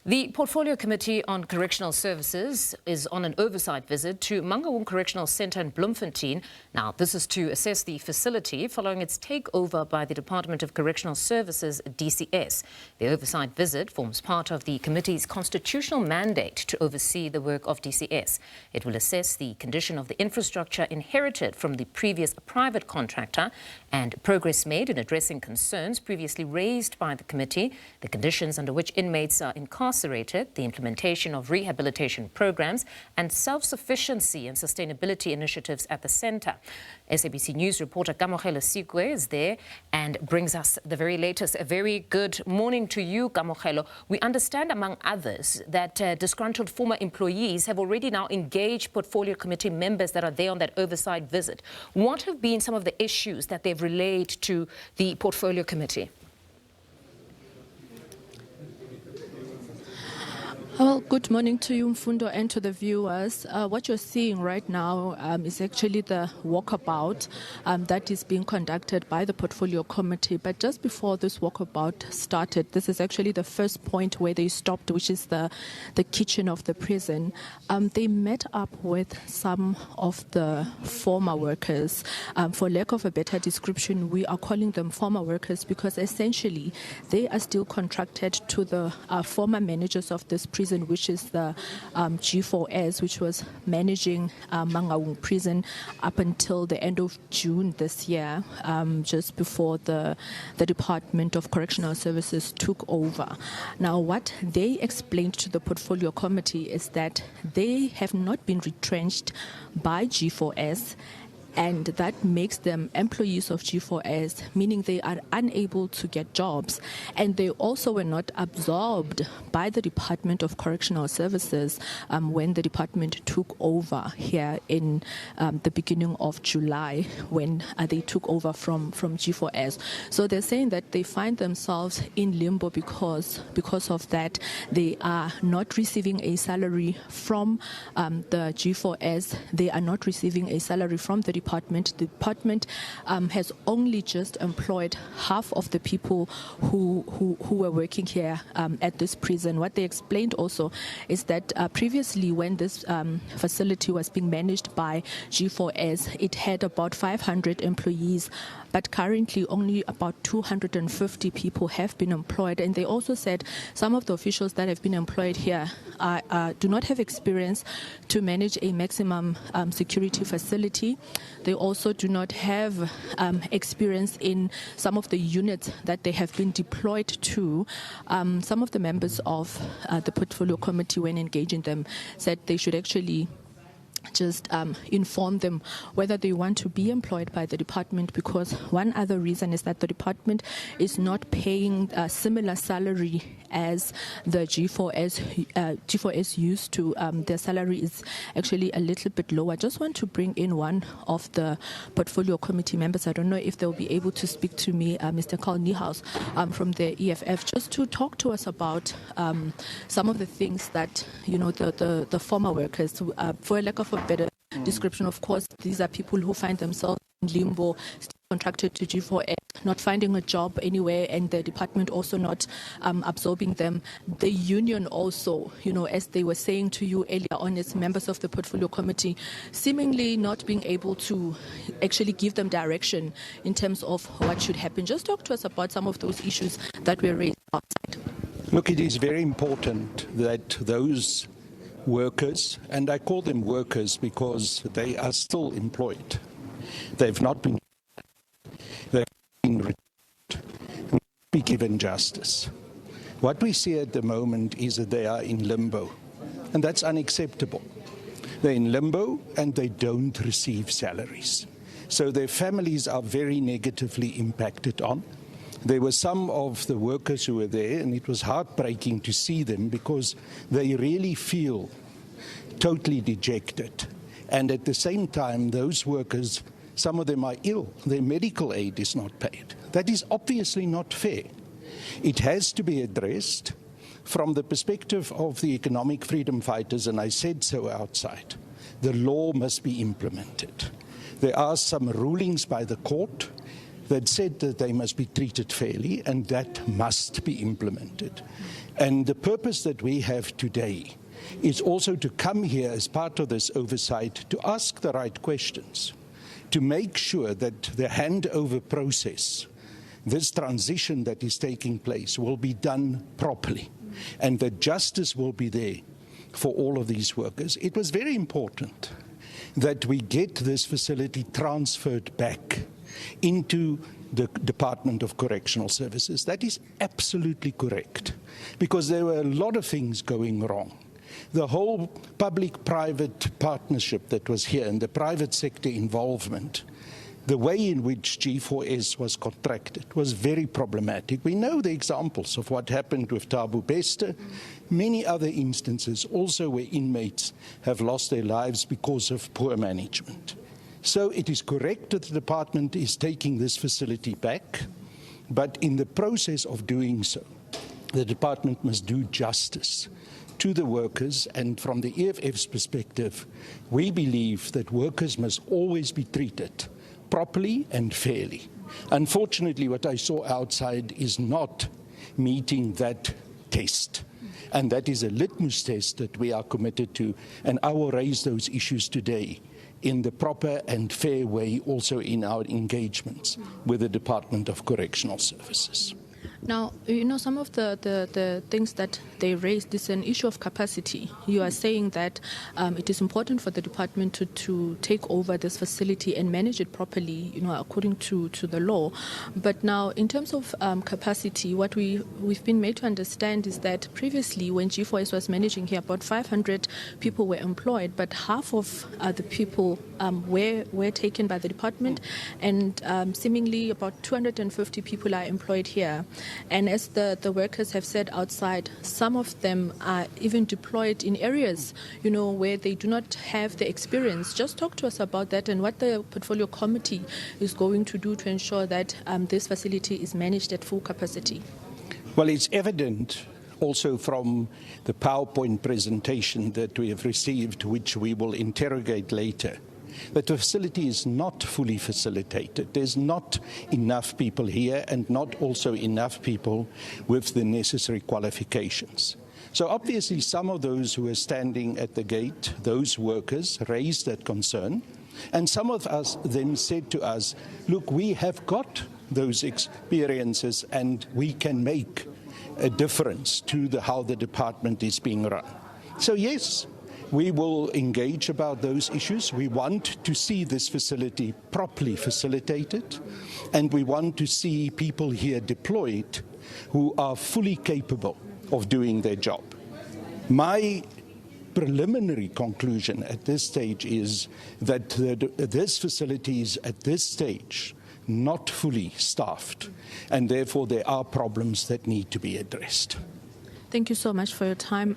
The Portfolio Committee on Correctional Services is on an oversight visit to Mangaung Correctional Centre in Bloemfontein. Now, this is to assess the facility following its takeover by the Department of Correctional Services, DCS. The oversight visit forms part of the committee's constitutional mandate to oversee the work of DCS. It will assess the condition of the infrastructure inherited from the previous private contractor and progress made in addressing concerns previously raised by the committee, the conditions under which inmates are incarcerated, the implementation of rehabilitation programs, and self-sufficiency and sustainability initiatives at the centre. SABC News Reporter Kamogelo Seekoei is there and brings us the very latest. A very good morning to you, Kamogelo. We understand, among others, that disgruntled former employees have already now engaged Portfolio Committee members that are there on that oversight visit. What have been some of the issues that they've relayed to the Portfolio Committee? Well, good morning to you, Mfundo, and to the viewers. What you're seeing right now is actually the walkabout that is being conducted by the Portfolio Committee. But just before this walkabout started, this is actually the first point where they stopped, which is the kitchen of the prison. They met up with some of the former workers. For lack of a better description, we are calling them former workers because essentially they are still contracted to the former managers of this prison, which is the G4S, which was managing Mangaung prison up until the end of June this year, just before the Department of Correctional Services took over. Now, what they explained to the Portfolio Committee is that they have not been retrenched by G4S, and that makes them employees of G4S, meaning they are unable to get jobs. And they also were not absorbed by the Department of Correctional Services when the department took over here in the beginning of July, when they took over from G4S. So they're saying that they find themselves in limbo because of that. They are not receiving a salary from the G4S. They are not receiving a salary from the department. The department has only just employed half of the people who were working here at this prison. What they explained also is that previously, when this facility was being managed by G4S, it had about 500 employees, but currently only about 250 people have been employed. And they also said some of the officials that have been employed here do not have experience to manage a maximum security facility. They also do not have experience in some of the units that they have been deployed to. Some of the members of the Portfolio Committee, when engaging them, said they should actually just inform them whether they want to be employed by the department, because one other reason is that the department is not paying a similar salary as the G4S used to. Their salary is actually a little bit lower. I just want to bring in one of the Portfolio Committee members. I don't know if they'll be able to speak to me, Mr. Carl Niehaus from the EFF, just to talk to us about some of the things that, the former workers, for lack of a better description, of course, these are people who find themselves in limbo, still contracted to G4S, not finding a job anywhere, and the department also not absorbing them. The union also, as they were saying to you earlier on, as members of the Portfolio Committee, seemingly not being able to actually give them direction in terms of what should happen. Just talk to us about some of those issues that were raised outside. Look, it is very important that those workers, and I call them workers because they are still employed. They've not been be given justice. What we see at the moment is that they are in limbo, and that's unacceptable. They're in limbo and they don't receive salaries. So their families are very negatively impacted on. There were some of the workers who were there, and it was heartbreaking to see them because they really feel totally dejected. And at the same time, those workers, some of them are ill. Their medical aid is not paid. That is obviously not fair. It has to be addressed from the perspective of the economic freedom fighters, and I said so outside. The law must be implemented. There are some rulings by the court that said that they must be treated fairly, and that must be implemented. And the purpose that we have today is also to come here as part of this oversight to ask the right questions, to make sure that the handover process, this transition that is taking place, will be done properly and that justice will be there for all of these workers. It was very important that we get this facility transferred back into the Department of Correctional Services. That is absolutely correct, because there were a lot of things going wrong. The whole public-private partnership that was here and the private sector involvement, the way in which G4S was contracted was very problematic. We know the examples of what happened with Thabo Bester, many other instances also where inmates have lost their lives because of poor management. So it is correct that the department is taking this facility back, but in the process of doing so, the department must do justice to the workers, and from the EFF's perspective, we believe that workers must always be treated properly and fairly. Unfortunately, what I saw outside is not meeting that test, and that is a litmus test that we are committed to, and I will raise those issues today in the proper and fair way also in our engagements with the Department of Correctional Services. Now, some of the things that they raised is an issue of capacity. You are saying that it is important for the department to take over this facility and manage it properly, according to the law. But now, in terms of capacity, what we've been made to understand is that previously, when G4S was managing here, about 500 people were employed, but half of the people were taken by the department, and seemingly about 250 people are employed here. And as the workers have said outside, some of them are even deployed in areas, where they do not have the experience. Just talk to us about that and what the portfolio committee is going to do to ensure that this facility is managed at full capacity. Well, it's evident also from the PowerPoint presentation that we have received, which we will interrogate later, that the facility is not fully facilitated. There's not enough people here and not also enough people with the necessary qualifications. So obviously some of those who are standing at the gate, those workers, raised that concern, and some of them said to us, look, we have got those experiences and we can make a difference to how the department is being run. So yes, we will engage about those issues. We want to see this facility properly facilitated, and we want to see people here deployed who are fully capable of doing their job. My preliminary conclusion at this stage is that this facility is at this stage not fully staffed, and therefore there are problems that need to be addressed. Thank you so much for your time.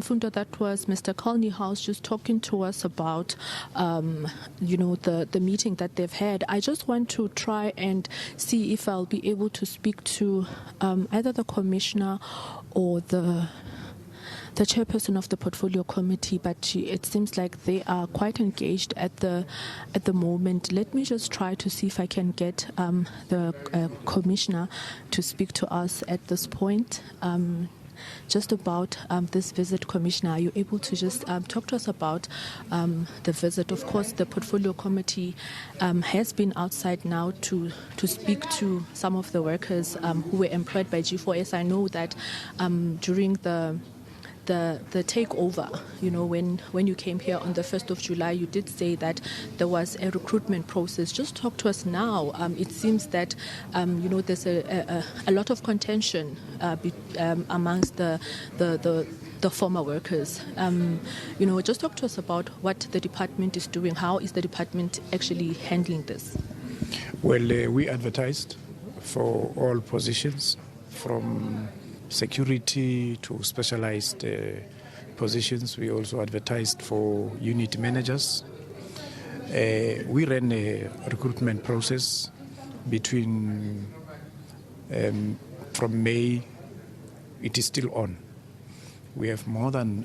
Fundo, that was Mr. Colneyhouse just talking to us about, the meeting that they've had. I just want to try and see if I'll be able to speak to either the commissioner or the chairperson of the portfolio committee, but it seems like they are quite engaged at the moment. Let me just try to see if I can get the commissioner to speak to us at this point. Just about this visit, Commissioner, are you able to just talk to us about the visit? Of course, the portfolio committee has been outside now to speak to some of the workers who were employed by G4S. I know that during the takeover, when you came here on the 1st of July, you did say that there was a recruitment process. Just talk to us now. It seems that, there's a lot of contention amongst the former workers. Just talk to us about what the department is doing. How is the department actually handling this? Well, we advertised for all positions, from security to specialized positions. We also advertised for unit managers. We ran a recruitment process between from May. It is still on. We have more than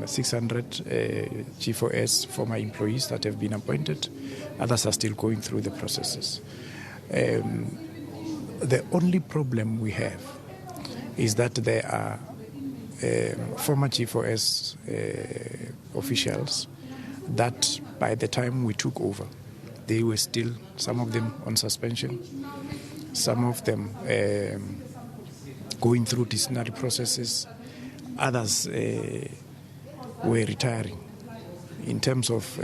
600 G4S former employees that have been appointed. Others are still going through the processes. The only problem we have is that there are former G4S officials that by the time we took over, they were still, some of them on suspension, some of them going through disciplinary processes, others were retiring. In terms of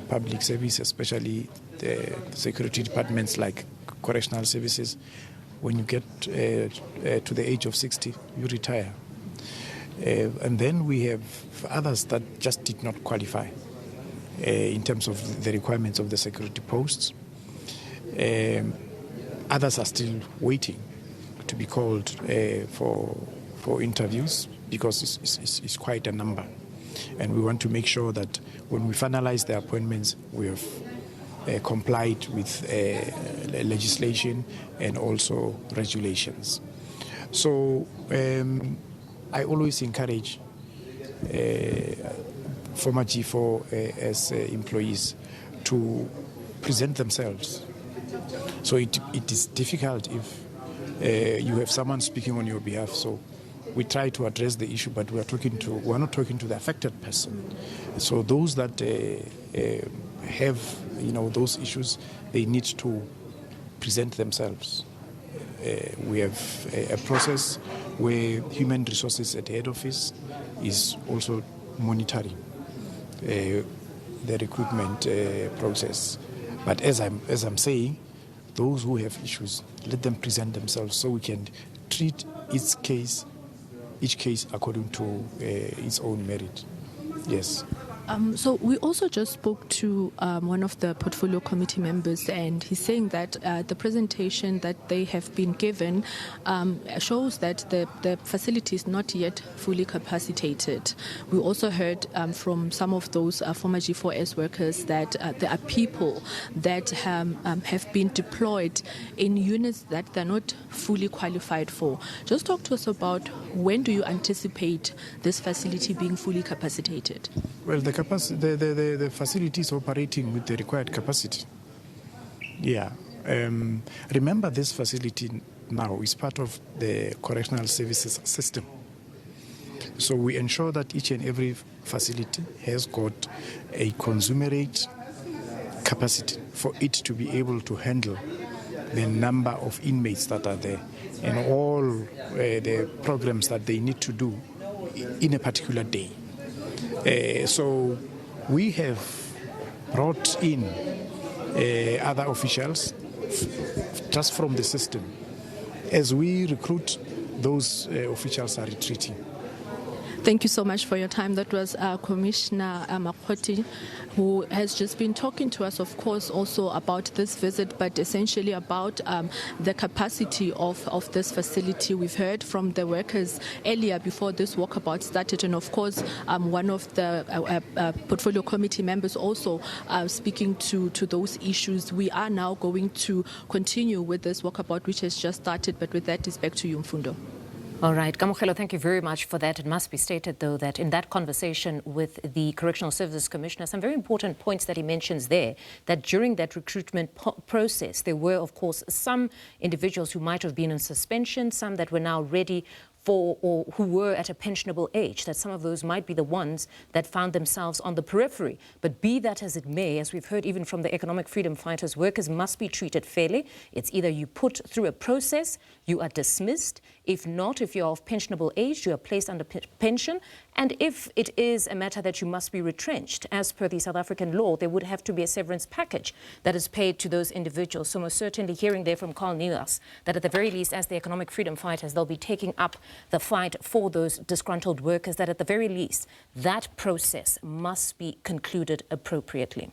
public service, especially the security departments like correctional services, when you get to the age of 60, you retire. And then we have others that just did not qualify in terms of the requirements of the security posts. Others are still waiting to be called for interviews because it's quite a number. And we want to make sure that when we finalize the appointments, we have complied with legislation and also regulations. So I always encourage former G4S employees to present themselves. So it is difficult if you have someone speaking on your behalf. So we try to address the issue, but we're not talking to the affected person. So those that have those issues, they need to present themselves. We have a process where human resources at head office is also monitoring the recruitment process. But as I'm saying, those who have issues, let them present themselves so we can treat each case according to its own merit. Yes. So we also just spoke to one of the portfolio committee members, and he's saying that the presentation that they have been given shows that the facility is not yet fully capacitated. We also heard from some of those former G4S workers that there are people that have been deployed in units that they're not fully qualified for. Just talk to us about when do you anticipate this facility being fully capacitated? Well, the facility is operating with the required capacity. Yeah. Remember, this facility now is part of the correctional services system. So we ensure that each and every facility has got a consummate capacity for it to be able to handle the number of inmates that are there and all the programs that they need to do in a particular day. So we have brought in other officials just from the system. As we recruit, those officials are retreating. Thank you so much for your time. That was Commissioner Makgoti, who has just been talking to us, of course, also about this visit, but essentially about the capacity of this facility. We've heard from the workers earlier before this walkabout started, and of course, one of the portfolio committee members also speaking to those issues. We are now going to continue with this walkabout, which has just started, but with that, it's back to you, Mfundo. All right, Kamogelo, thank you very much for that. It must be stated, though, that in that conversation with the Correctional Services Commissioner, some very important points that he mentions there, that during that recruitment process, there were, of course, some individuals who might have been in suspension, some that were now ready for or who were at a pensionable age, that some of those might be the ones that found themselves on the periphery. But be that as it may, as we've heard even from the economic freedom fighters, workers must be treated fairly. It's either you put through a process, you are dismissed. If not, if you're of pensionable age, you are placed under pension. And if it is a matter that you must be retrenched, as per the South African law, there would have to be a severance package that is paid to those individuals. So most certainly hearing there from Carl Nias that at the very least, as the economic freedom fighters, they'll be taking up the fight for those disgruntled workers, that at the very least, that process must be concluded appropriately.